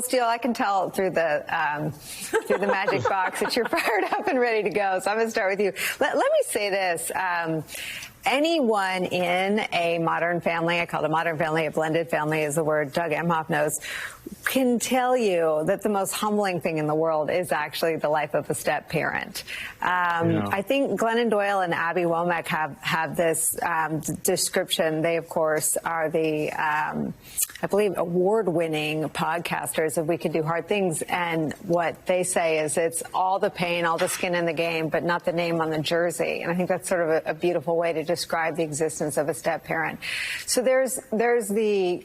Steele, I can tell through the magic box that you're fired up and ready to go. So I'm going to start with you. Let me say this. Anyone in a modern family, I call it a modern family, a blended family is the word Doug Emhoff knows, can tell you that the most humbling thing in the world is actually the life of a step-parent. I think Glennon Doyle and Abby Womack have this description. They, of course, are the, I believe, award-winning podcasters of We Can Do Hard Things. And what they say is it's all the pain, all the skin in the game, but not the name on the jersey. And I think that's sort of a beautiful way to describe the existence of a step-parent. So there's the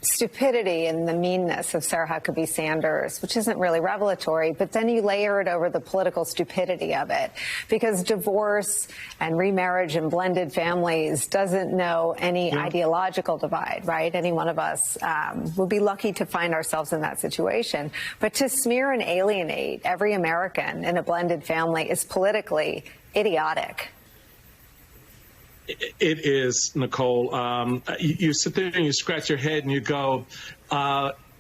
stupidity and the meanness of Sarah Huckabee Sanders, which isn't really revelatory, but then you layer it over the political stupidity of it, because divorce and remarriage and blended families doesn't know any ideological divide, right? Any one of us would be lucky to find ourselves in that situation. But to smear and alienate every American in a blended family is politically idiotic. It is, Nicole. You sit there and you scratch your head and you go,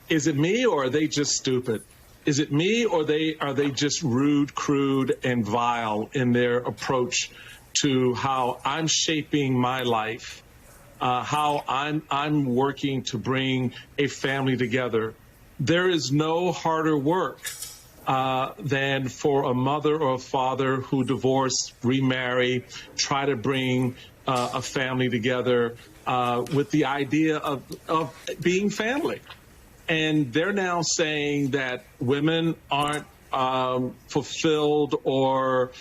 is it me or are they just stupid? Is it me or are they just rude, crude, and vile in their approach to how I'm shaping my life, how I'm working to bring a family together? There is no harder work than for a mother or a father who divorce, remarry, try to bring a family together with the idea of being family. And they're now saying that women aren't fulfilled or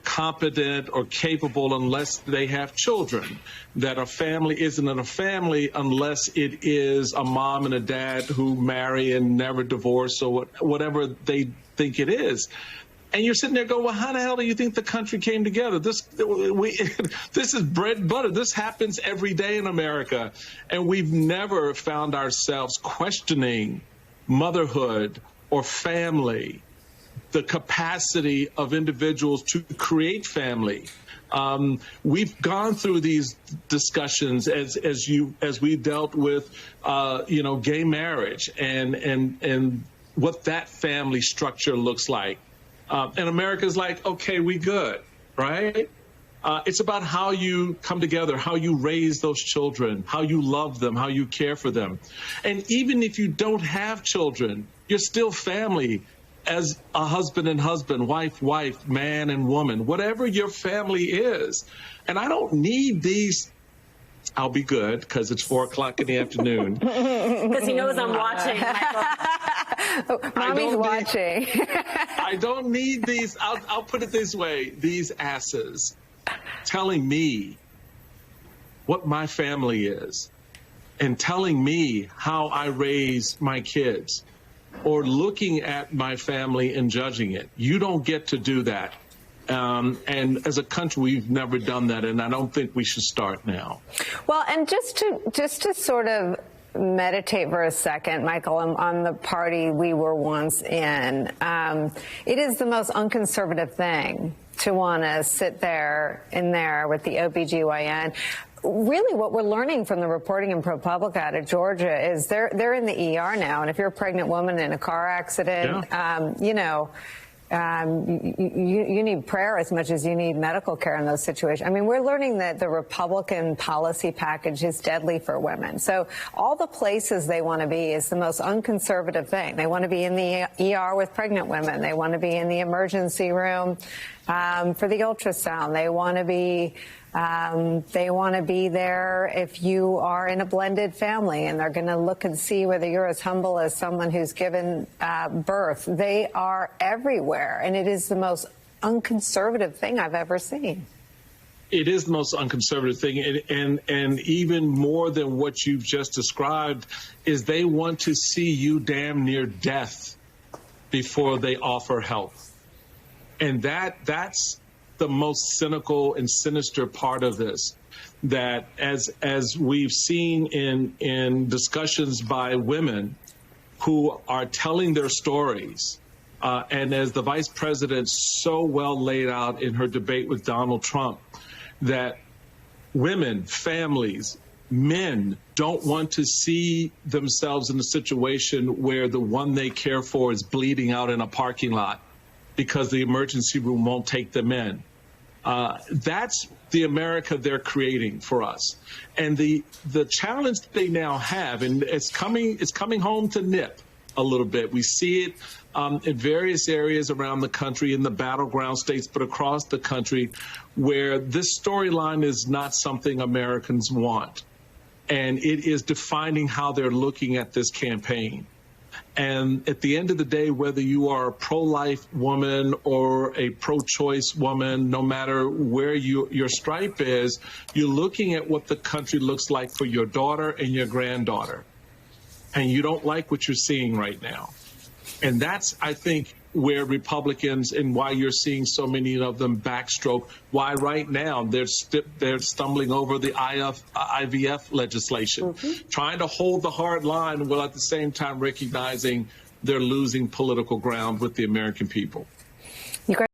competent or capable unless they have children, that a family isn't a family unless it is a mom and a dad who marry and never divorce or whatever they think it is. And you're sitting there going, well, how the hell do you think the country came together? This is bread and butter. This happens every day in America. And we've never found ourselves questioning motherhood or family, the capacity of individuals to create family. We've gone through these discussions as we dealt with, gay marriage and what that family structure looks like. And America's like, okay, we good, right? It's about how you come together, how you raise those children, how you love them, how you care for them. And even if you don't have children, you're still family as a husband and husband, wife, man and woman, whatever your family is. And I don't need these. I'll be good because it's 4 o'clock in the afternoon. Because he knows I'm watching. Mommy's watching. I don't need these. I'll put it this way. These asses telling me what my family is and telling me how I raise my kids or looking at my family and judging it. You don't get to do that. And as a country, we've never done that, and I don't think we should start now. Well, and just to sort of meditate for a second, Michael, on the party we were once in, it is the most unconservative thing to want to sit there with the OBGYN. Really, what we're learning from the reporting in ProPublica out of Georgia is they're in the ER now, and if you're a pregnant woman in a car accident, you need prayer as much as you need medical care in those situations. I mean, we're learning that the Republican policy package is deadly for women. So all the places they want to be is the most unconservative thing. They want to be in the ER with pregnant women. They want to be in the emergency room for the ultrasound. They want to be there if you are in a blended family, and they're going to look and see whether you're as humble as someone who's given birth. They are everywhere, and it is the most unconservative thing I've ever seen. It is the most unconservative thing, and even more than what you've just described is they want to see you damn near death before they offer help. And that's the most cynical and sinister part of this, that as we've seen in discussions by women who are telling their stories, and as the vice president so well laid out in her debate with Donald Trump, that women, families, men don't want to see themselves in a situation where the one they care for is bleeding out in a parking lot because the emergency room won't take them in. That's the America they're creating for us. And the challenge that they now have, and it's coming home to nip a little bit. We see it in various areas around the country, in the battleground states, but across the country, where this storyline is not something Americans want. And it is defining how they're looking at this campaign. And at the end of the day, whether you are a pro-life woman or a pro-choice woman, no matter where your stripe is, you're looking at what the country looks like for your daughter and your granddaughter. And you don't like what you're seeing right now. And that's, I think, where Republicans, and why you're seeing so many of them backstroke, why right now they're stumbling over the IVF legislation, trying to hold the hard line while at the same time recognizing they're losing political ground with the American people.